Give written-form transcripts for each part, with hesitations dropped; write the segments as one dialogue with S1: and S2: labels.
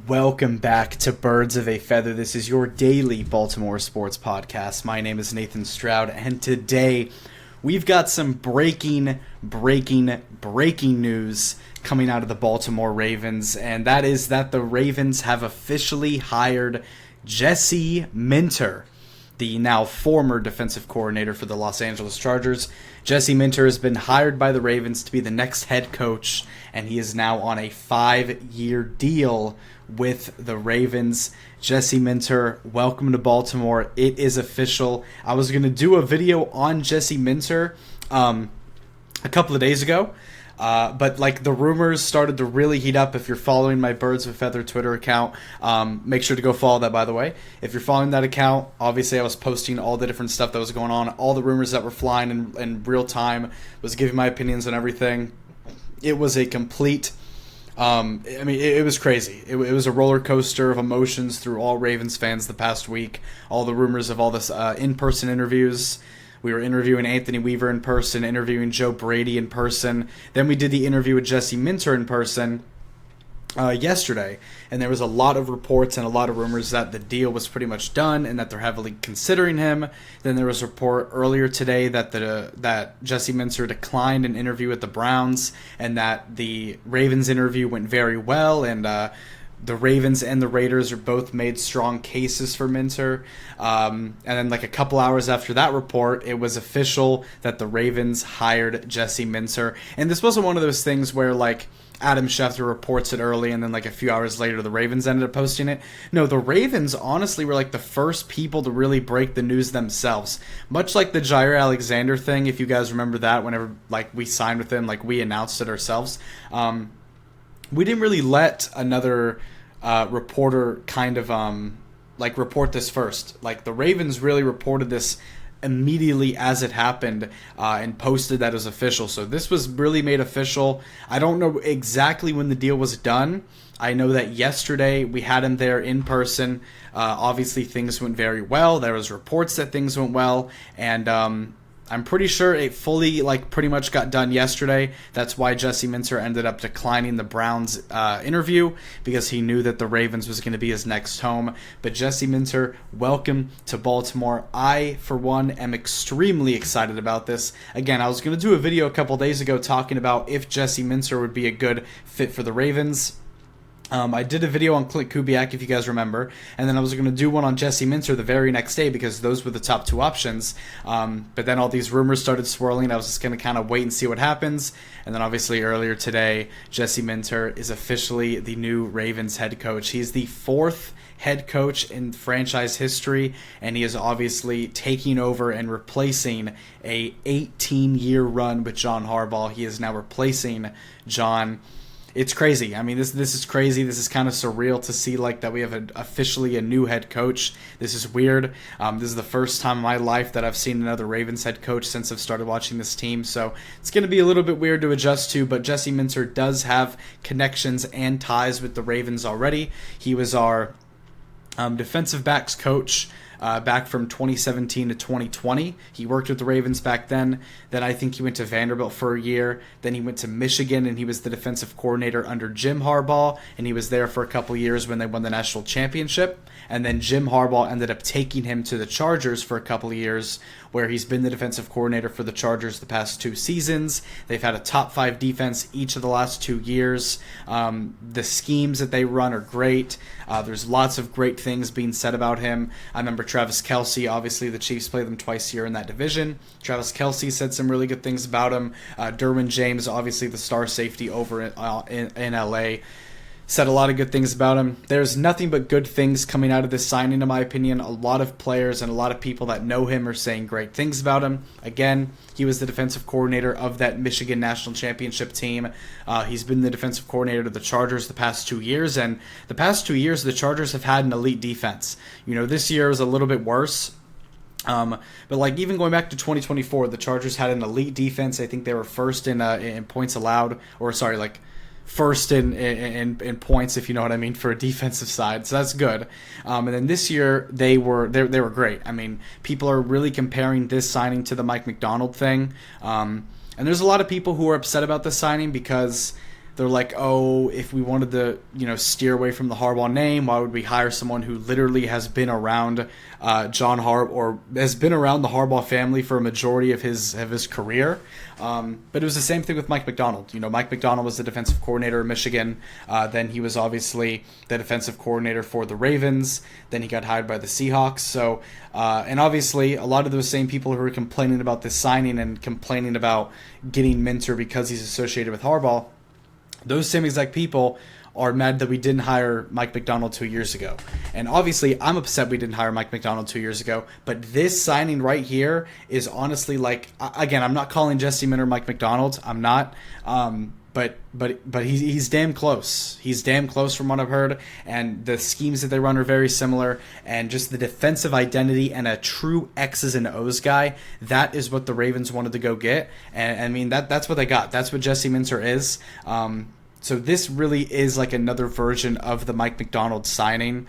S1: Welcome back to Birds of a Feather. This is your daily Baltimore sports podcast. My name is Nathan Stroud, and today we've got some breaking news coming out of the Baltimore Ravens, and that is that the Ravens have officially hired Jesse Minter, the now former defensive coordinator for the Los Angeles Chargers. Jesse Minter has been hired by the Ravens to be the next head coach, and he is now on a 5-year deal with the Ravens. Jesse Minter, welcome to Baltimore. It is official. I was going to do a video on Jesse Minter a couple of days ago, but the rumors started to really heat up. If you're following my Birds of a Feather Twitter account, make sure to go follow that, by the way. If you're following that account, obviously I was posting all the different stuff that was going on, all the rumors that were flying in real time, was giving my opinions on everything. It was a complete... it was crazy. It was a roller coaster of emotions through all Ravens fans the past week. All the rumors of all this in-person interviews. We were interviewing Anthony Weaver in person, interviewing Joe Brady in person. Then we did the interview with Jesse Minter in person yesterday. And there was a lot of reports and a lot of rumors that the deal was pretty much done and that they're heavily considering him. Then there was a report earlier today that that Jesse Minter declined an interview with the Browns and that the Ravens interview went very well, and the Ravens and the Raiders are both made strong cases for Minter. And then a couple hours after that report, it was official that the Ravens hired Jesse Minter. And this wasn't one of those things where Adam Schefter reports it early and then a few hours later the Ravens ended up posting it. No, the Ravens honestly were the first people to really break the news themselves. Much like the Jair Alexander thing, if you guys remember that, whenever we signed with him, we announced it ourselves. We didn't really let another reporter kind of report this first. The Ravens really reported this immediately as it happened and posted that as official. So this was really made official. I don't know exactly when the deal was done. I know that yesterday we had him there in person. Obviously things went very well. There was reports that things went well, and I'm pretty sure it fully pretty much got done yesterday. That's why Jesse Minter ended up declining the Browns interview, because he knew that the Ravens was going to be his next home. But Jesse Minter, welcome to Baltimore. I, for one, am extremely excited about this. Again, I was going to do a video a couple days ago talking about if Jesse Minter would be a good fit for the Ravens. I did a video on Clint Kubiak, if you guys remember, and then I was going to do one on Jesse Minter the very next day because those were the top two options. But then all these rumors started swirling. I was just going to kind of wait and see what happens. And then obviously earlier today, Jesse Minter is officially the new Ravens head coach. He's the fourth head coach in franchise history, and he is obviously taking over and replacing a 18-year run with John Harbaugh. He is now replacing John. It's crazy. I mean, this is crazy. This is kind of surreal to see that we have officially a new head coach. This is weird. This is the first time in my life that I've seen another Ravens head coach since I've started watching this team. So it's going to be a little bit weird to adjust to, but Jesse Minter does have connections and ties with the Ravens already. He was our defensive backs coach back from 2017 to 2020. He worked with the Ravens back then. Then I think he went to Vanderbilt for a year. Then he went to Michigan, and he was the defensive coordinator under Jim Harbaugh, and he was there for a couple years when they won the national championship. And then Jim Harbaugh ended up taking him to the Chargers for a couple of years, where he's been the defensive coordinator for the Chargers the past 2 seasons. They've had a top 5 defense each of the last 2 years. The schemes that they run are great. There's lots of great things being said about him. I remember Travis Kelce, obviously the Chiefs play them twice a year in that division. Travis Kelce said some really good things about him. Derwin James, obviously the star safety over in LA, said a lot of good things about him. There's nothing but good things coming out of this signing, in my opinion. A lot of players and a lot of people that know him are saying great things about him. Again, he was the defensive coordinator of that Michigan national championship team. He's been the defensive coordinator to the Chargers the past 2 years, and the past 2 years, the Chargers have had an elite defense. This year was a little bit worse. But even going back to 2024, the Chargers had an elite defense. I think they were first in points allowed, first in points, if you know what I mean, for a defensive side. So that's good. And then this year they were great. I mean, people are really comparing this signing to the Mike Macdonald thing. And there's a lot of people who are upset about this signing because they're like, oh, if we wanted to, steer away from the Harbaugh name, why would we hire someone who literally has been around John Harbaugh, or has been around the Harbaugh family for a majority of his career? But it was the same thing with Mike Macdonald. Mike Macdonald was the defensive coordinator in Michigan. Then he was obviously the defensive coordinator for the Ravens. Then he got hired by the Seahawks. So, and obviously, a lot of those same people who were complaining about this signing and complaining about getting Minter because he's associated with Harbaugh, those same exact people are mad that we didn't hire Mike Macdonald 2 years ago. And obviously, I'm upset we didn't hire Mike Macdonald 2 years ago. But this signing right here is honestly like, again, I'm not calling Jesse Minter Mike Macdonald. I'm not. But he's damn close. He's damn close from what I've heard. And the schemes that they run are very similar. And just the defensive identity and a true X's and O's guy, that is what the Ravens wanted to go get. And I mean, that's what they got. That's what Jesse Minter is. So this really is like another version of the Mike Macdonald signing.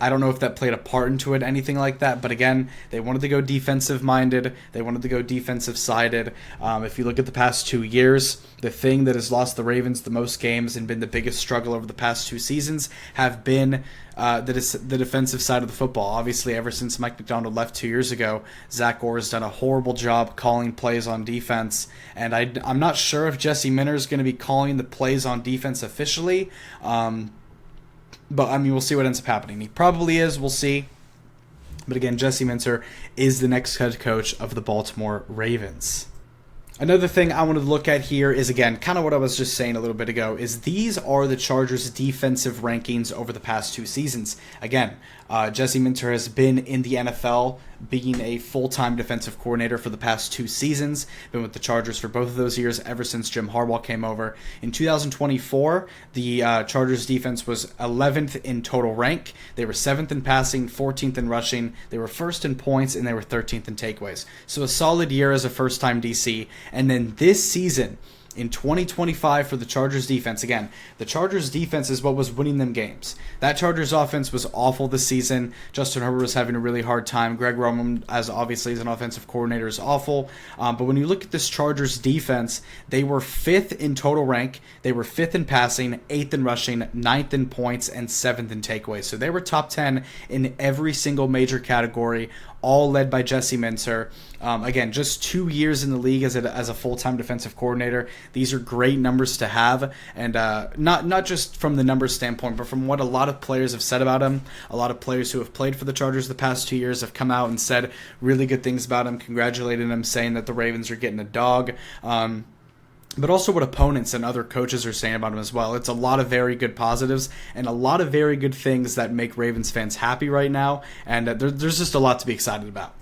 S1: I don't know if that played a part into it, anything like that. But again, they wanted to go defensive-minded. They wanted to go defensive-sided. If you look at the past 2 years, the thing that has lost the Ravens the most games and been the biggest struggle over the past 2 seasons have been the defensive side of the football. Obviously, ever since Mike Macdonald left 2 years ago, Zach Orr has done a horrible job calling plays on defense. And I'm not sure if Jesse Minter is going to be calling the plays on defense officially. But, I mean, we'll see what ends up happening. He probably is. We'll see. But, again, Jesse Minter is the next head coach of the Baltimore Ravens. Another thing I wanted to look at here is, again, kind of what I was just saying a little bit ago, is these are the Chargers' defensive rankings over the past 2 seasons. Again, Jesse Minter has been in the NFL, being a full-time defensive coordinator for the past 2 seasons. Been with the Chargers for both of those years ever since Jim Harbaugh came over. In 2024, the Chargers defense was 11th in total rank. They were 7th in passing, 14th in rushing. They were 1st in points, and they were 13th in takeaways. So a solid year as a first-time DC. And then this season, in 2025 for the Chargers defense, again, the Chargers defense is what was winning them games. That Chargers offense was awful this season. Justin Herbert was having a really hard time. Greg Roman, as obviously as an offensive coordinator, is awful. But when you look at this Chargers defense, they were 5th in total rank. They were 5th in passing, 8th in rushing, 9th in points, and 7th in takeaways. So they were top 10 in every single major category, all led by Jesse Minter. Again, just 2 years in the league as a full-time defensive coordinator. These are great numbers to have, and not just from the numbers standpoint, but from what a lot of players have said about him. A lot of players who have played for the Chargers the past 2 years have come out and said really good things about him, congratulating him, saying that the Ravens are getting a dog. But also what opponents and other coaches are saying about him as well. It's a lot of very good positives and a lot of very good things that make Ravens fans happy right now, and there's just a lot to be excited about.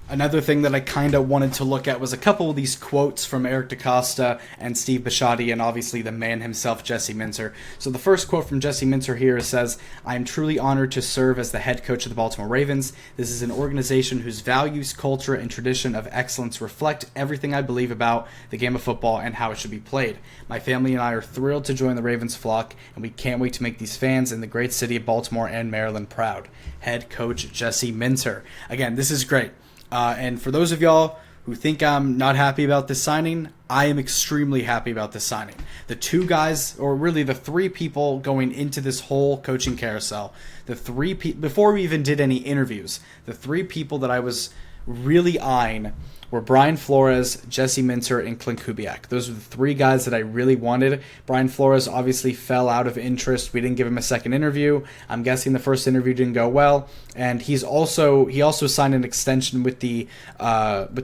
S1: Another thing that I kind of wanted to look at was a couple of these quotes from Eric DeCosta and Steve Bisciotti, and obviously the man himself, Jesse Minter. So the first quote from Jesse Minter here says, "I am truly honored to serve as the head coach of the Baltimore Ravens. This is an organization whose values, culture, and tradition of excellence reflect everything I believe about the game of football and how it should be played. My family and I are thrilled to join the Ravens flock, and we can't wait to make these fans in the great city of Baltimore and Maryland proud." Head coach Jesse Minter. Again, this is great. And for those of y'all who think I'm not happy about this signing, I am extremely happy about this signing. The two guys, or really the three people going into this whole coaching carousel, before we even did any interviews, the 3 people that I was really eyeing were Brian Flores, Jesse Minter, and Clint Kubiak. Those were the 3 guys that I really wanted. Brian Flores obviously fell out of interest. We didn't give him a second interview. I'm guessing the first interview didn't go well. And he also signed an extension with the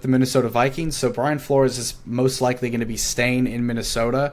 S1: Minnesota Vikings. So Brian Flores is most likely going to be staying in Minnesota.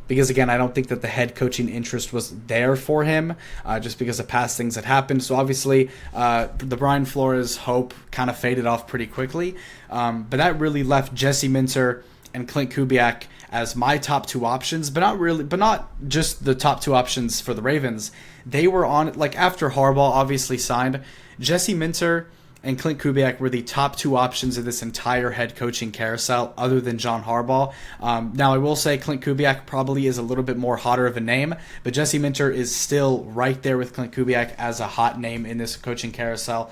S1: Because, again, I don't think that the head coaching interest was there for him, just because of past things that happened. So, obviously, the Brian Flores hope kind of faded off pretty quickly. But that really left Jesse Minter and Clint Kubiak as my top 2 options, but not just the top 2 options for the Ravens. They were on, like, after Harbaugh obviously signed, Jesse Minter and Clint Kubiak were the top 2 options of this entire head coaching carousel other than John Harbaugh. Now, I will say Clint Kubiak probably is a little bit more hotter of a name, but Jesse Minter is still right there with Clint Kubiak as a hot name in this coaching carousel.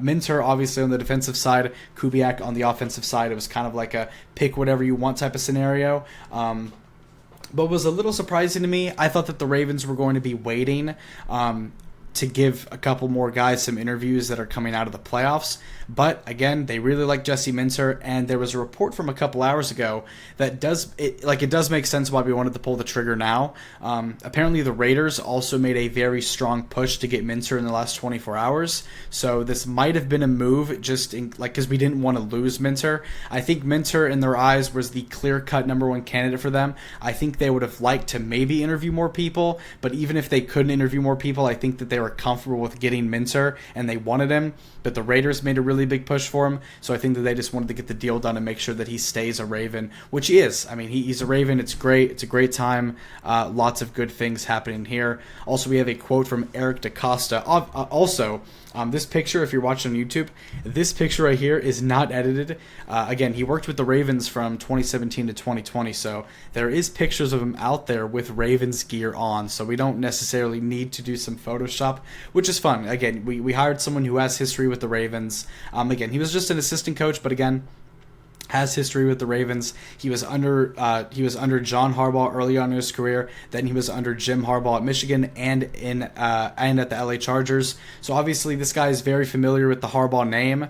S1: Minter, obviously, on the defensive side, Kubiak on the offensive side. It was kind of like a pick whatever you want type of scenario. But was a little surprising to me. I thought that the Ravens were going to be waiting to give a couple more guys some interviews that are coming out of the playoffs. But again, they really like Jesse Minter, and there was a report from a couple hours ago that does make sense why we wanted to pull the trigger now. Apparently, the Raiders also made a very strong push to get Minter in the last 24 hours. So this might have been a move just because we didn't want to lose Minter. I think Minter, in their eyes, was the clear-cut number one candidate for them. I think they would have liked to maybe interview more people, but even if they couldn't interview more people, I think that they were comfortable with getting Minter and they wanted him. But the Raiders made a really big push for him, so I think that they just wanted to get the deal done and make sure that he stays a Raven, which he is. I mean, he's a Raven. It's great. It's a great time. Lots of good things happening here. Also, we have a quote from Eric DaCosta. This picture, if you're watching on YouTube, this picture right here is not edited. Again, he worked with the Ravens from 2017 to 2020, so there is pictures of him out there with Ravens gear on, so we don't necessarily need to do some Photoshop, which is fun. Again, we hired someone who has history with the Ravens. Again, he was just an assistant coach, but again, has history with the Ravens. He was under John Harbaugh early on in his career. Then he was under Jim Harbaugh at Michigan and at the LA Chargers. So obviously this guy is very familiar with the Harbaugh name.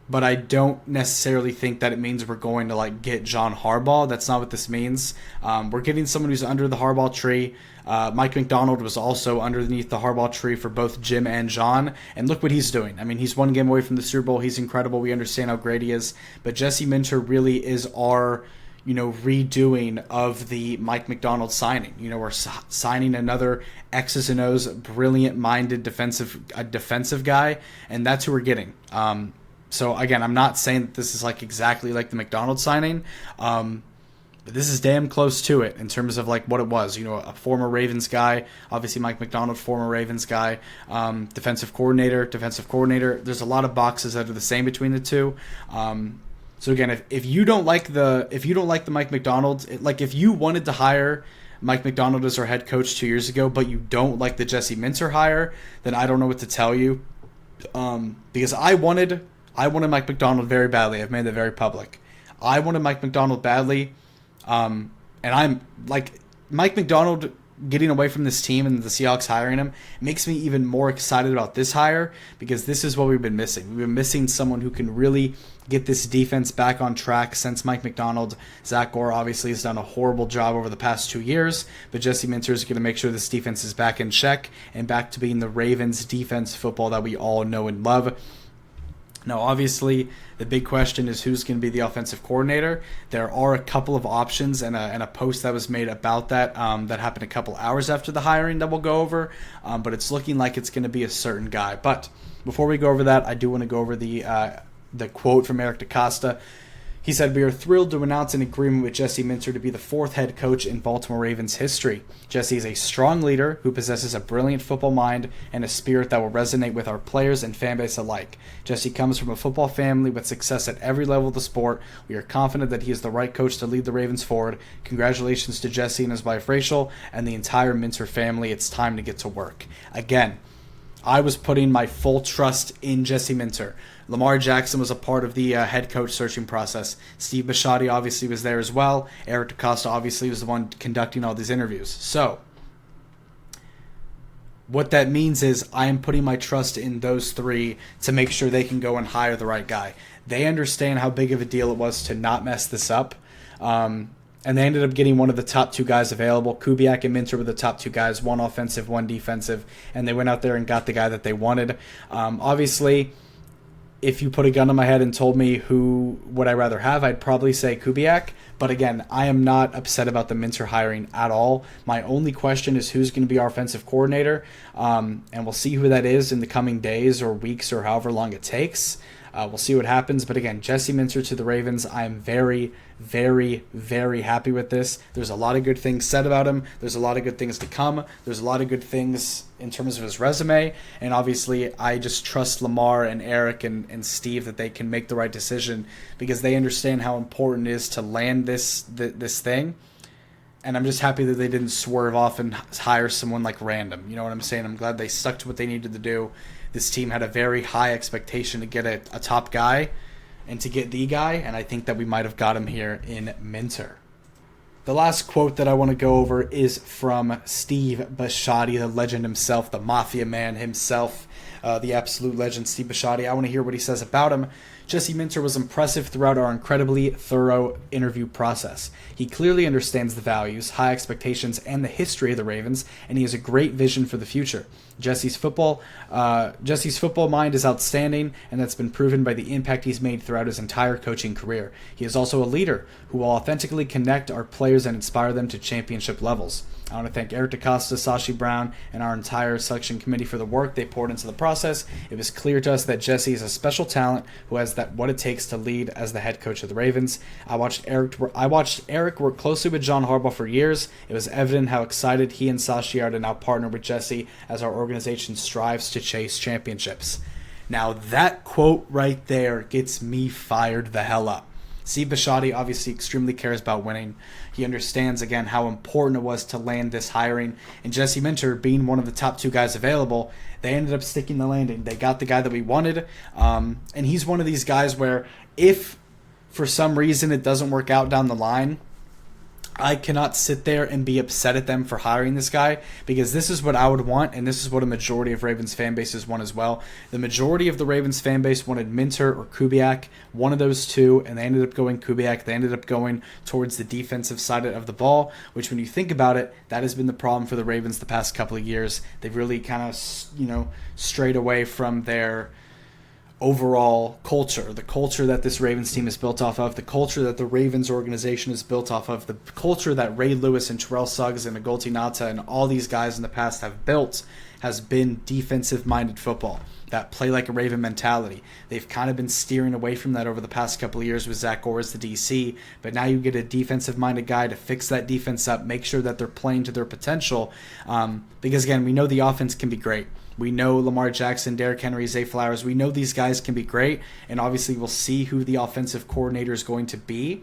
S1: But I don't necessarily think that it means we're going to get John Harbaugh. That's not what this means. We're getting someone who's under the Harbaugh tree. Mike Macdonald was also underneath the Harbaugh tree for both Jim and John. And look what he's doing. I mean, he's one game away from the Super Bowl. He's incredible. We understand how great he is. But Jesse Minter really is our redoing of the Mike Macdonald signing. We're signing another X's and O's brilliant-minded defensive guy, and that's who we're getting. So again, I'm not saying that this is exactly like the McDonald signing, but this is damn close to it in terms of what it was. A former Ravens guy, obviously Mike Macdonald, former Ravens guy, defensive coordinator. There's a lot of boxes that are the same between the two. So again, if you don't like the Mike Macdonald, if you wanted to hire Mike Macdonald as our head coach 2 years ago, but you don't like the Jesse Minter hire, then I don't know what to tell you. Because I wanted Mike Macdonald very badly. I've made that very public. I wanted Mike Macdonald badly, and I'm Mike Macdonald getting away from this team and the Seahawks hiring him makes me even more excited about this hire, because this is what we've been missing. We've been missing someone who can really get this defense back on track since Mike Macdonald. Zach Gore obviously has done a horrible job over the past 2 years, but Jesse Minter is going to make sure this defense is back in check and back to being the Ravens defense football that we all know and love. Now, obviously, the big question is who's going to be the offensive coordinator. There are a couple of options and a post that was made about that that happened a couple hours after the hiring that we'll go over, but it's looking like it's going to be a certain guy. But before we go over that, I do want to go over the quote from Eric DaCosta. He said, "We are thrilled to announce an agreement with Jesse Minter to be the fourth head coach in Baltimore Ravens history. Jesse is a strong leader who possesses a brilliant football mind and a spirit that will resonate with our players and fan base alike. Jesse comes from a football family with success at every level of the sport. We are confident that he is the right coach to lead the Ravens forward. Congratulations to Jesse and his wife Rachel and the entire Minter family. It's time to get to work." Again, I was putting my full trust in Jesse Minter. Lamar Jackson was a part of the head coach searching process. Steve Bisciotti obviously was there as well. Eric DaCosta obviously was the one conducting all these interviews. So, what that means is I am putting my trust in those three to make sure they can go and hire the right guy. They understand how big of a deal it was to not mess this up. And they ended up getting one of the top two guys available. Kubiak and Minter were the top two guys, one offensive, one defensive, and they went out there and got the guy that they wanted. Obviously, if you put a gun on my head and told me who would I rather have, I'd probably say Kubiak. But again, I am not upset about the Minter hiring at all. My only question is who's going to be our offensive coordinator, and we'll see who that is in the coming days or weeks or however long it takes. We'll see what happens. But again, Jesse Minter to the Ravens, I'm very, very, very happy with this. There's a lot of good things said about him. There's a lot of good things to come. There's a lot of good things in terms of his resume. And obviously, I just trust Lamar and Eric and Steve that they can make the right decision because they understand how important it is to land this thing. And I'm just happy that they didn't swerve off and hire someone random. You know what I'm saying? I'm glad they stuck to what they needed to do. This team had a very high expectation to get a top guy and to get the guy, and I think that we might have got him here in Minter. The last quote that I want to go over is from Steve Bisciotti, the legend himself, the mafia man himself, the absolute legend, Steve Bisciotti. I want to hear what he says about him. Jesse Minter was impressive throughout our incredibly thorough interview process. He clearly understands the values, high expectations, and the history of the Ravens, and he has a great vision for the future. Jesse's football mind is outstanding, and that's been proven by the impact he's made throughout his entire coaching career. He is also a leader who will authentically connect our players and inspire them to championship levels. I want to thank Eric DeCosta, Sashi Brown, and our entire selection committee for the work they poured into the process. It was clear to us that Jesse is a special talent who has what it takes to lead as the head coach of the Ravens. I watched Eric work closely with John Harbaugh for years. It was evident how excited he and Sashi are to now partner with Jesse as our organization strives to chase championships. Now that quote right there gets me fired the hell up. Steve Bisciotti obviously extremely cares about winning. He understands, again, how important it was to land this hiring. And Jesse Minter, being one of the top 2 guys available, they ended up sticking the landing. They got the guy that we wanted. And he's one of these guys where if for some reason it doesn't work out down the line, I cannot sit there and be upset at them for hiring this guy, because this is what I would want, and this is what a majority of Ravens fan bases want as well. The majority of the Ravens fan base wanted Minter or Kubiak, one of those two, and they ended up going Kubiak. They ended up going towards the defensive side of the ball, which when you think about it, that has been the problem for the Ravens the past couple of years. They've really kind of, strayed away from their overall culture, the culture that this Ravens team is built off of, the culture that the Ravens organization is built off of, the culture that Ray Lewis and Terrell Suggs and Agolti Nata and all these guys in the past have built has been defensive-minded football, that play like a Raven mentality. They've kind of been steering away from that over the past couple of years with Zach Gore as the DC, but now you get a defensive-minded guy to fix that defense up, make sure that they're playing to their potential, because, again, we know the offense can be great. We know Lamar Jackson, Derrick Henry, Zay Flowers. We know these guys can be great, and obviously we'll see who the offensive coordinator is going to be.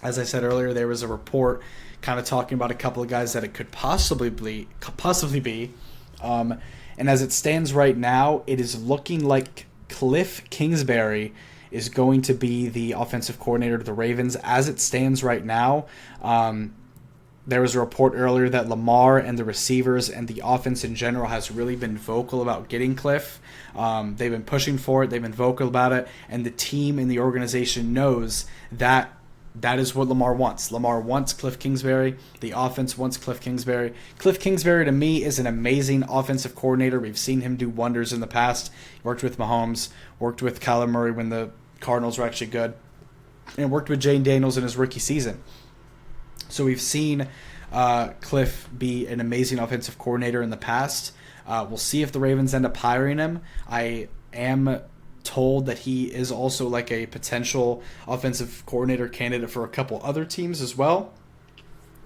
S1: As I said earlier, there was a report kind of talking about a couple of guys that it could possibly be. And as it stands right now, it is looking like Cliff Kingsbury is going to be the offensive coordinator of the Ravens. As it stands right now, there was a report earlier that Lamar and the receivers and the offense in general has really been vocal about getting Cliff. They've been pushing for it. They've been vocal about it. And the team and the organization knows that that is what Lamar wants. Lamar wants Cliff Kingsbury. The offense wants Cliff Kingsbury. Cliff Kingsbury, to me, is an amazing offensive coordinator. We've seen him do wonders in the past. Worked with Mahomes. Worked with Kyler Murray when the Cardinals were actually good. And worked with Jane Daniels in his rookie season. So we've seen Cliff be an amazing offensive coordinator in the past. We'll see if the Ravens end up hiring him. I am told that he is also like a potential offensive coordinator candidate for a couple other teams as well.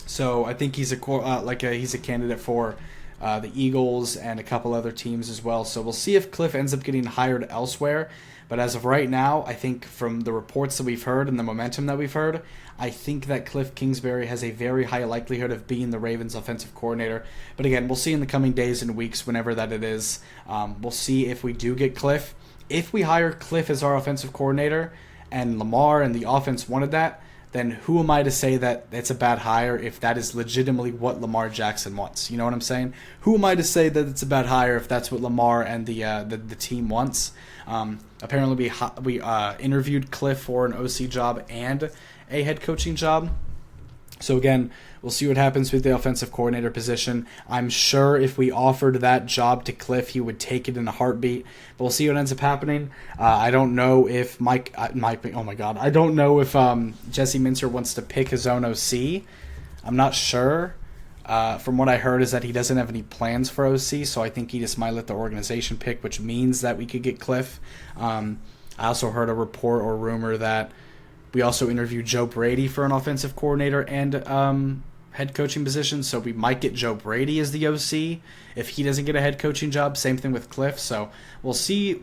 S1: So I think he's a candidate for the Eagles and a couple other teams as well. So we'll see if Cliff ends up getting hired elsewhere. But as of right now, I think from the reports that we've heard and the momentum that we've heard, I think that Cliff Kingsbury has a very high likelihood of being the Ravens offensive coordinator. But again, we'll see in the coming days and weeks, whenever that it is. We'll see if we do get Cliff. If we hire Cliff as our offensive coordinator and Lamar and the offense wanted that, then who am I to say that it's a bad hire if that is legitimately what Lamar Jackson wants? You know what I'm saying? Who am I to say that it's a bad hire if that's what Lamar and the team wants? Apparently, we interviewed Cliff for an OC job and a head coaching job. So again, we'll see what happens with the offensive coordinator position. I'm sure if we offered that job to Cliff, he would take it in a heartbeat. But we'll see what ends up happening. I don't know if I don't know if Jesse Minter wants to pick his own OC. I'm not sure. From what I heard is that he doesn't have any plans for OC, so I think he just might let the organization pick, which means that we could get Cliff. I also heard a report or rumor that we also interviewed Joe Brady for an offensive coordinator and head coaching position, so we might get Joe Brady as the OC if he doesn't get a head coaching job. Same thing with Cliff. So we'll see.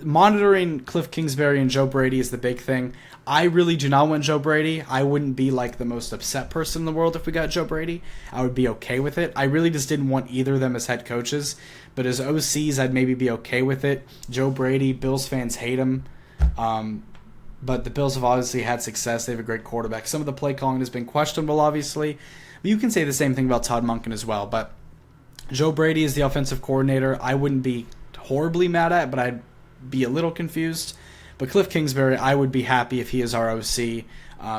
S1: Monitoring Cliff Kingsbury and Joe Brady is the big thing. I really do not want Joe Brady. I wouldn't be like the most upset person in the world if we got Joe Brady. I would be okay with it. I really just didn't want either of them as head coaches. But as OCs, I'd maybe be okay with it. Joe Brady, Bills fans hate him. But the Bills have obviously had success. They have a great quarterback. Some of the play calling has been questionable, obviously. But you can say the same thing about Todd Monken as well. But Joe Brady is the offensive coordinator. I wouldn't be horribly mad at, but I'd be a little confused. But Cliff Kingsbury, I would be happy if he is our OC,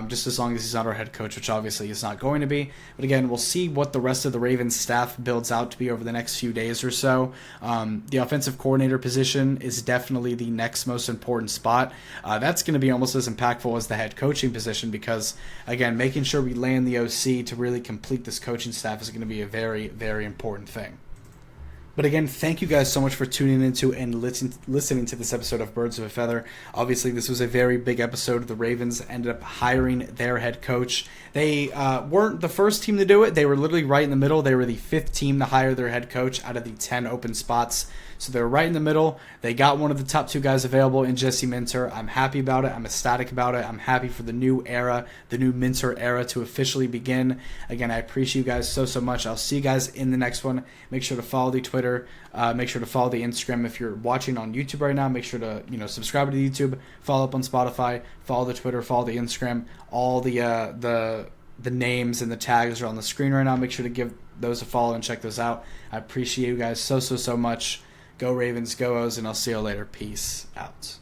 S1: just as long as he's not our head coach, which obviously he's not going to be. But again, we'll see what the rest of the Ravens staff builds out to be over the next few days or so. The offensive coordinator position is definitely the next most important spot. That's going to be almost as impactful as the head coaching position because, again, making sure we land the OC to really complete this coaching staff is going to be a very, very important thing. But again, thank you guys so much for tuning into and listening to this episode of Birds of a Feather. Obviously, this was a very big episode. The Ravens ended up hiring their head coach. They weren't the first team to do it. They were literally right in the middle. They were the 5th team to hire their head coach out of the 10 open spots. So they were right in the middle. They got one of the top 2 guys available in Jesse Minter. I'm happy about it. I'm ecstatic about it. I'm happy for the new era, the new Minter era to officially begin. Again, I appreciate you guys so much. I'll see you guys in the next one. Make sure to follow the Twitter. Make sure to follow the Instagram. If you're watching on YouTube right now, make sure to subscribe to YouTube, follow up on Spotify, follow the Twitter, follow the Instagram. All the names and the tags are on the screen right now. Make sure to give those a follow and check those out. I appreciate you guys so much. Go Ravens, go O's, and I'll see you later. Peace out.